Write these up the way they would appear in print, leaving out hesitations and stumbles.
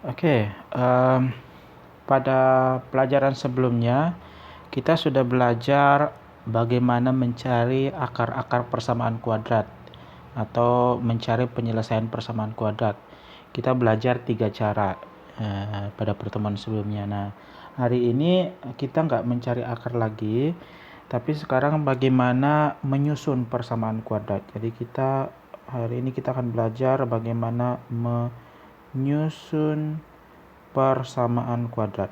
Oke, pada pelajaran sebelumnya kita sudah belajar bagaimana mencari akar-akar persamaan kuadrat atau mencari penyelesaian persamaan kuadrat. Kita belajar 3 cara pada pertemuan sebelumnya. Nah, hari ini kita nggak mencari akar lagi, tapi sekarang bagaimana menyusun persamaan kuadrat. Jadi hari ini kita akan belajar bagaimana menyusun persamaan kuadrat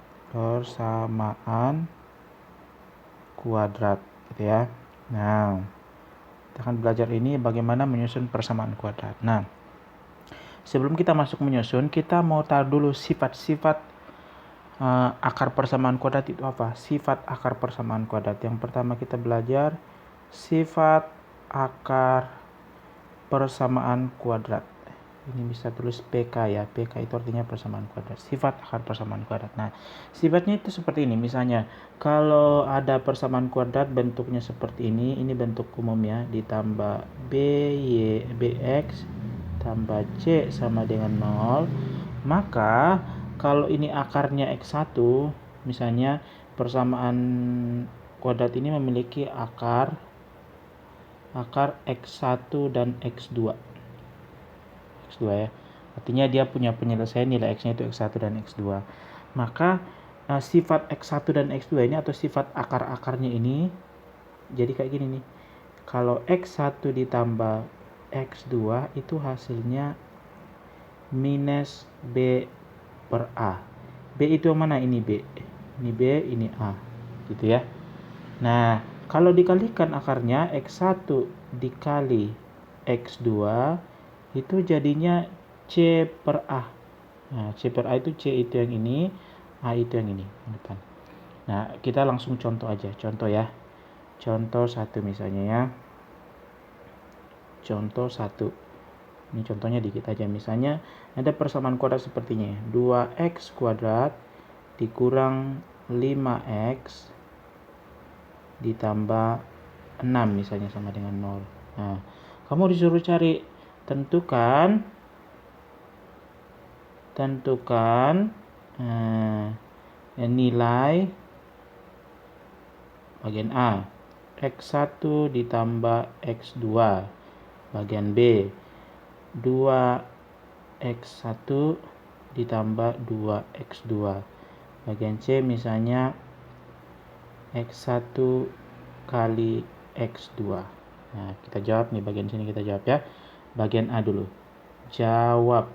gitu ya. Nah, kita akan belajar ini bagaimana menyusun persamaan kuadrat. Nah, sebelum kita masuk menyusun, kita mau tahu dulu sifat-sifat akar persamaan kuadrat itu apa? Sifat akar persamaan kuadrat. Yang pertama kita belajar sifat akar persamaan kuadrat. Ini bisa tulis PK ya. PK itu artinya persamaan kuadrat. Sifat akar persamaan kuadrat. Nah, sifatnya itu seperti ini. Misalnya, kalau ada persamaan kuadrat bentuknya seperti ini bentuk umum ya. Ditambah BX tambah C sama dengan 0. Maka, kalau ini akarnya X1, misalnya persamaan kuadrat ini memiliki akar X1 dan X2. X2 ya. Artinya dia punya penyelesaian nilai X-nya itu X1 dan X2. Maka sifat X1 dan X2 ini atau sifat akar-akarnya ini jadi kayak gini nih. Kalau X1 ditambah X2 itu hasilnya minus B per A. B itu yang mana? Ini B. Ini B, ini A. Gitu ya. Nah, kalau dikalikan akarnya X1 dikali X2 itu jadinya C per A. Nah, C per A itu C itu yang ini, A itu yang ini. Nah, kita langsung contoh aja. Contoh ya. Contoh 1 misalnya ya. Contoh 1. Ini contohnya dikit aja. Misalnya ada persamaan kuadrat sepertinya. 2x kuadrat dikurang 5x ditambah 6 misalnya sama dengan 0. Nah, kamu disuruh cari tentukan nilai bagian A. X1 ditambah X2 bagian B. 2x1 ditambah 2x2 bagian C misalnya X1 kali X2. Nah, kita jawab nih bagian sini, kita jawab ya. Bagian A dulu. Jawab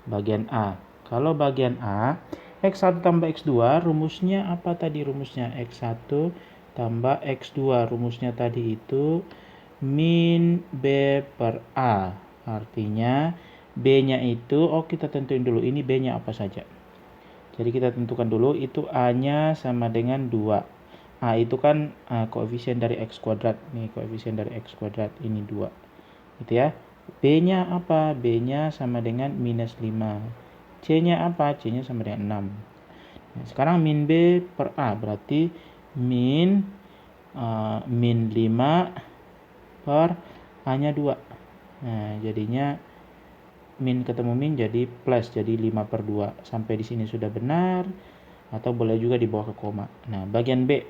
bagian A. Kalau bagian A, X1 tambah X2 rumusnya apa tadi rumusnya? X1 tambah X2 rumusnya tadi itu min B per A. Artinya B-nya itu, kita tentuin dulu ini B-nya apa saja. Jadi kita tentukan dulu itu A-nya sama dengan 2. A itu kan koefisien dari X kuadrat. Nih koefisien dari X kuadrat ini 2. Gitu ya. B-nya apa? B-nya sama dengan minus 5. C-nya apa? C-nya sama dengan 6. Nah, sekarang min B per A berarti min 5 per A-nya 2. Nah, jadinya min ketemu min jadi plus, jadi 5 per 2. Sampai di sini sudah benar, atau boleh juga dibawa ke koma. Nah, bagian B.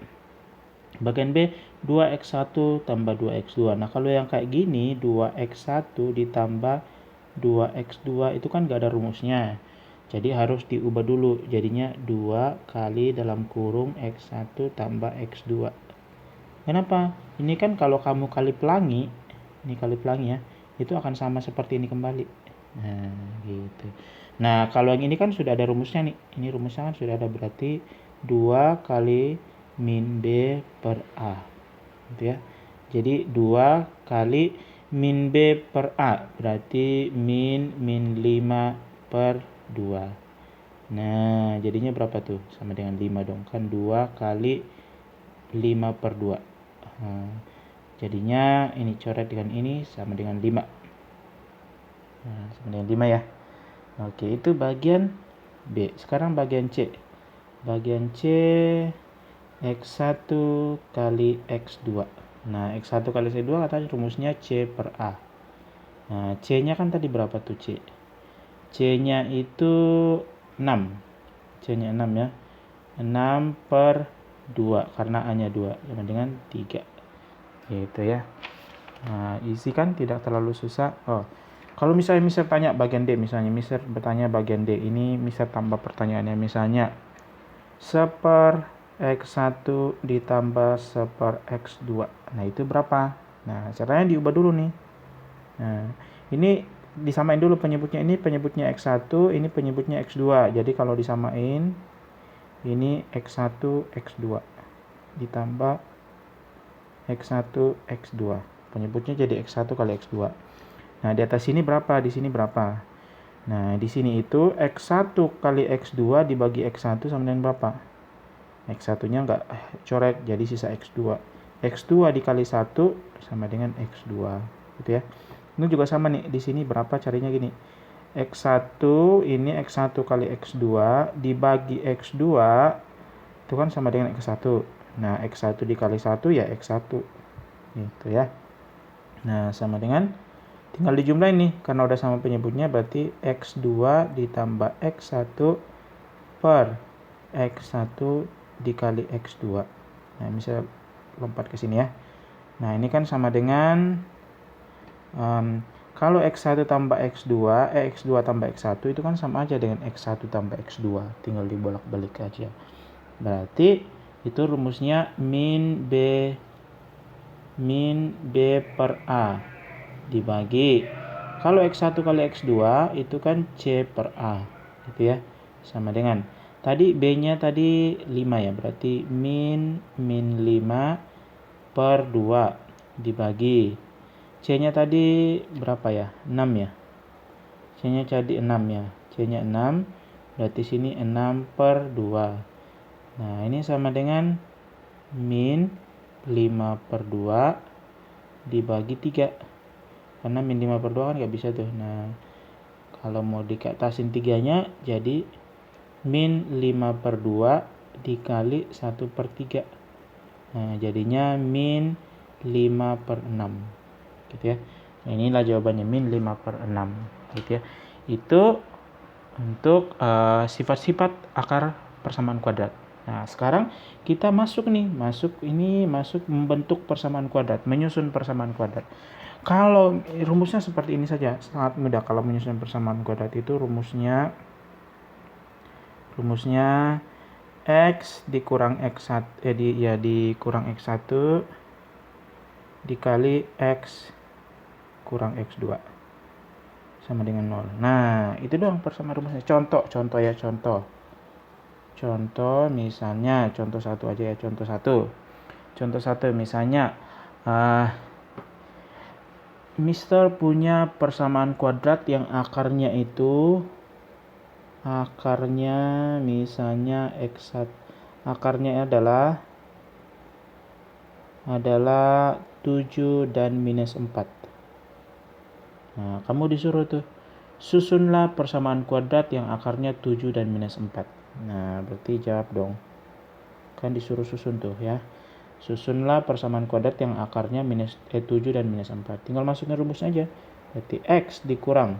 Bagian B, 2x1 tambah 2x2. Nah, kalau yang kayak gini, 2x1 ditambah 2x2 itu kan gak ada rumusnya. Jadi harus diubah dulu. Jadinya 2 kali dalam kurung x1 tambah x2. Kenapa? Ini kan kalau kamu kali pelangi, ini kali pelangi ya, itu akan sama seperti ini kembali. Nah, gitu. Nah, kalau yang ini kan sudah ada rumusnya nih. Ini rumusnya kan sudah ada, berarti 2 kali min B per A. Gitu ya. Jadi 2 kali min B per A berarti min 5 per 2. Nah, jadinya berapa tuh? Sama dengan 5 dong. Kan 2 kali 5 per 2. Nah, jadinya ini coret dengan ini sama dengan 5. Nah, sama dengan 5 ya. Oke, itu bagian B. Sekarang bagian C. Bagian C X1 kali X2. Nah, X1 kali X2 katanya rumusnya C per A. Nah, C-nya kan tadi berapa tuh C? C-nya itu 6. C-nya 6 ya. 6 per 2 karena A-nya 2 sama dengan 3. Gitu ya. Nah, easy kan, tidak terlalu susah. Oh, kalau misalnya Mister tanya bagian D, misalnya Mister bertanya bagian D, ini Mister tambah pertanyaannya, misalnya 1 X1 ditambah 1 X2. Nah, itu berapa? Nah, caranya diubah dulu nih. Nah, ini disamain dulu penyebutnya, ini penyebutnya X1, ini penyebutnya X2. Jadi kalau disamain, ini X1, X2 ditambah X1, X2. Penyebutnya jadi X1 kali X2. Nah, di atas sini berapa? Di sini berapa? Nah, di sini itu X1 kali X2 dibagi X1 sama dengan berapa? X1-nya nggak coret, jadi sisa X2. X2 dikali 1 sama dengan X2. Gitu ya. Ini juga sama nih. Di sini berapa, carinya gini. X1 ini X1 kali X2 dibagi X2 itu kan sama dengan X1. Nah, X1 dikali 1 ya X1. Gitu ya. Nah, sama dengan, tinggal dijumlahin nih, karena udah sama penyebutnya, berarti X2 ditambah X1 per X1 dikali X2. Nah, bisa lompat ke sini ya. Nah, ini kan sama dengan, kalau X1 tambah X2, X2 tambah X1 itu kan sama aja dengan X1 tambah X2. Tinggal dibolak-balik aja. Berarti itu rumusnya min B per A dibagi, kalau X1 kali X2 itu kan C per A. Gitu ya. Sama dengan, tadi B-nya tadi 5 ya, berarti min 5 per 2 dibagi, C-nya tadi berapa ya? 6 ya. C-nya jadi 6 ya. C-nya 6, berarti sini 6 per 2. Nah, ini sama dengan min 5 per 2 dibagi 3. Karena min 5 per 2 kan nggak bisa tuh. Nah, kalau mau dikatasin 3-nya, jadi min 5 per 2 dikali 1 per 3. Nah, jadinya min 5 per 6. Gitu ya. Nah, inilah jawabannya, min 5 per 6. Gitu ya. Itu untuk sifat-sifat akar persamaan kuadrat. Nah, sekarang kita masuk membentuk persamaan kuadrat, menyusun persamaan kuadrat. Kalau rumusnya seperti ini saja, sangat mudah. Kalau menyusun persamaan kuadrat itu rumusnya X dikurang X1 dikurang X1 dikali X kurang X2 sama dengan 0. Nah, itu doang persamaan rumusnya. Contoh ya, contoh misalnya, contoh 1 aja ya, contoh 1 misalnya, Mister punya persamaan kuadrat yang akarnya misalnya X1, akarnya adalah 7 dan minus 4. Nah, kamu disuruh tuh, susunlah persamaan kuadrat yang akarnya 7 dan minus 4. Nah, berarti jawab dong. Kan disuruh susun tuh ya. Susunlah persamaan kuadrat yang akarnya 7 dan minus 4. Tinggal masukin rumusnya aja. Berarti X dikurang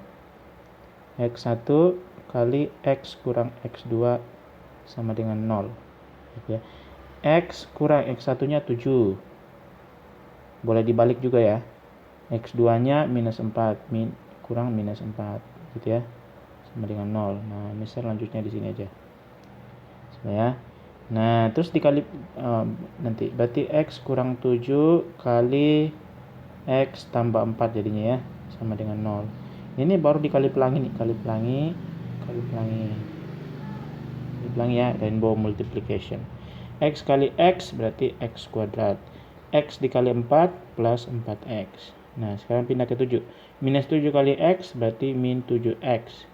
X1 kali X kurang X2 sama dengan 0. Gitu ya. X kurang X1-nya 7. Boleh dibalik juga ya. X2-nya minus 4, kurang minus 4, gitu ya. Sama dengan 0. Nah, misal lanjutnya di sini aja. Ya. Nah, terus dikali nanti berarti X kurang 7 kali X tambah 4 jadinya ya, sama dengan 0. Ini baru dikali pelangi nih, kali pelangi ya, rainbow multiplication. X kali X berarti X kuadrat. X dikali 4 plus 4X. Nah, sekarang pindah ke 7. Minus 7 kali X berarti min 7X.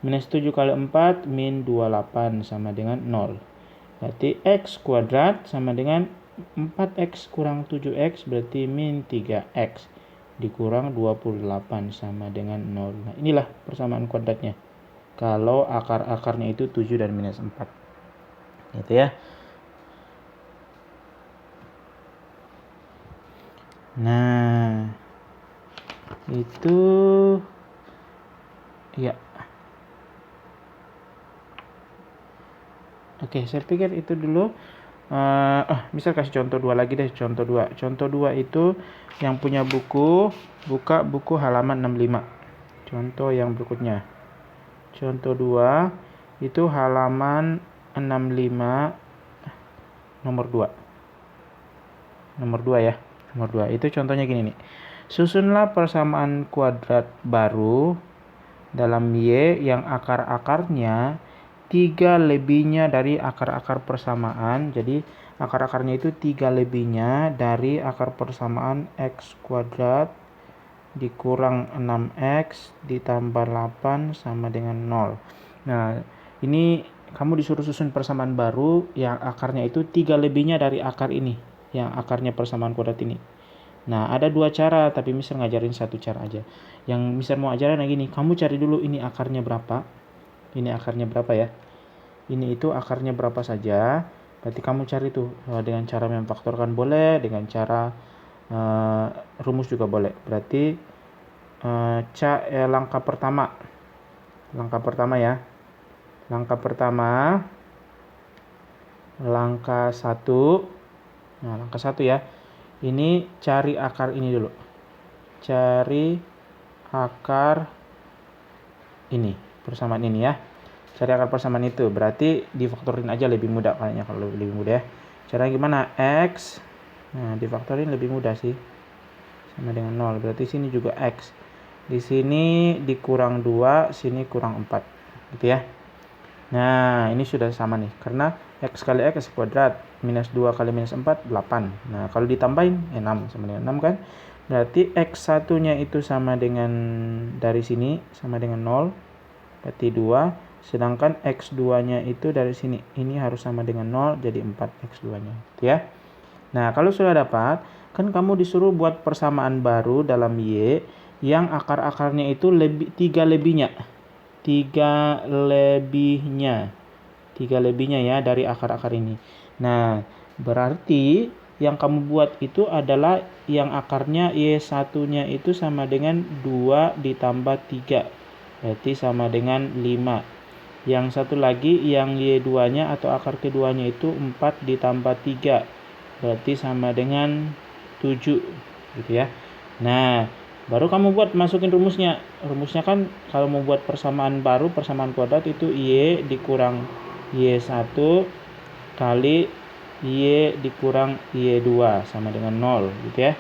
Minus 7 kali 4 min 28 sama dengan 0. Berarti X kuadrat sama dengan 4X kurang 7X berarti min 3X. Dikurang 28 sama dengan 0. Nah, inilah persamaan kuadratnya. Kalau akar-akarnya itu 7 dan minus 4. Gitu ya. Nah, itu ya, Oke, saya pikir itu dulu. Misal kasih contoh 2 lagi deh, contoh 2. Contoh 2 itu yang punya buku, buka buku halaman 65. Contoh yang berikutnya. Contoh 2 itu halaman 65 nomor 2. Nomor 2 ya. Nomor 2. Itu contohnya gini nih. Susunlah persamaan kuadrat baru dalam Y yang akar-akarnya 3 lebihnya dari akar-akar persamaan. Jadi akar-akarnya itu 3 lebihnya dari akar persamaan X kuadrat dikurang 6X ditambah 8 sama dengan 0. Nah, ini kamu disuruh susun persamaan baru yang akarnya itu 3 lebihnya dari akar ini, yang akarnya persamaan kuadrat ini. Nah, ada 2 cara, tapi Mister ngajarin 1 cara aja. Yang Mister mau ajarin gini, kamu cari dulu ini akarnya berapa. Ini akarnya berapa ya. Ini itu akarnya berapa saja. Berarti kamu cari tuh dengan cara memfaktorkan boleh, dengan cara rumus juga boleh. Berarti langkah pertama ya. Langkah 1. Nah, langkah 1 ya. Ini cari akar ini dulu. Cari akar ini, persamaan ini ya. Cari akar persamaan itu, berarti difaktorin aja lebih mudah kayaknya kalau lebih mudah ya. Caranya gimana? X. Nah, difaktorin lebih mudah sih. Sama dengan 0. Berarti sini juga X. Di sini dikurang 2, sini kurang 4. Gitu ya. Nah, ini sudah sama nih. Karena X kali X kuadrat. Minus 2 kali minus 4, 8. Nah, kalau ditambahin, 6. Sama dengan 6 kan. Berarti X1-nya itu sama dengan dari sini, sama dengan 0. Berarti 2. Sedangkan X2-nya itu dari sini. Ini harus sama dengan 0, jadi 4 X2-nya. Gitu ya. Nah, kalau sudah dapat, kan kamu disuruh buat persamaan baru dalam Y yang akar-akarnya itu 3 lebihnya. 3 lebihnya ya dari akar-akar ini. Nah, berarti yang kamu buat itu adalah yang akarnya Y1-nya itu sama dengan 2 ditambah 3. Berarti sama dengan 5. Yang satu lagi yang Y2-nya atau akar keduanya itu 4 ditambah 3. Berarti sama dengan 7. Gitu ya. Nah, baru kamu buat masukin rumusnya. Rumusnya kan kalau mau buat persamaan baru, persamaan kuadrat itu Y dikurang Y1 kali Y dikurang Y2 sama dengan 0 gitu ya.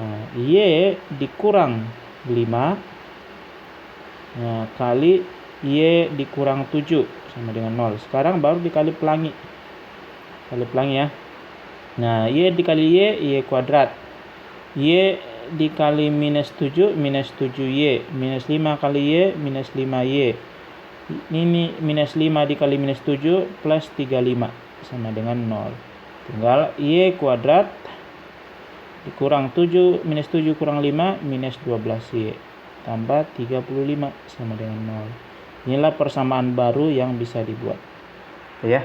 Nah, Y dikurang 5 kali Y dikurang 7 sama dengan 0. Sekarang baru dikali pelangi. Kali pelangi ya. Nah, Y dikali Y kuadrat. Y dikali minus 7, minus 7Y. Minus 5 kali Y, minus 5Y. Ini minus 5 dikali minus 7 plus 35 sama dengan 0. Tinggal Y kuadrat dikurang 7, minus 7 kurang 5, minus 12Y. Tambah 35 sama dengan 0. Inilah persamaan baru yang bisa dibuat. Ya.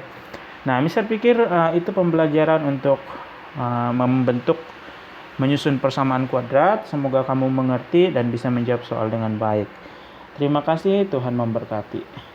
Nah, Mister pikir itu pembelajaran untuk menyusun persamaan kuadrat. Semoga kamu mengerti dan bisa menjawab soal dengan baik. Terima kasih, Tuhan memberkati.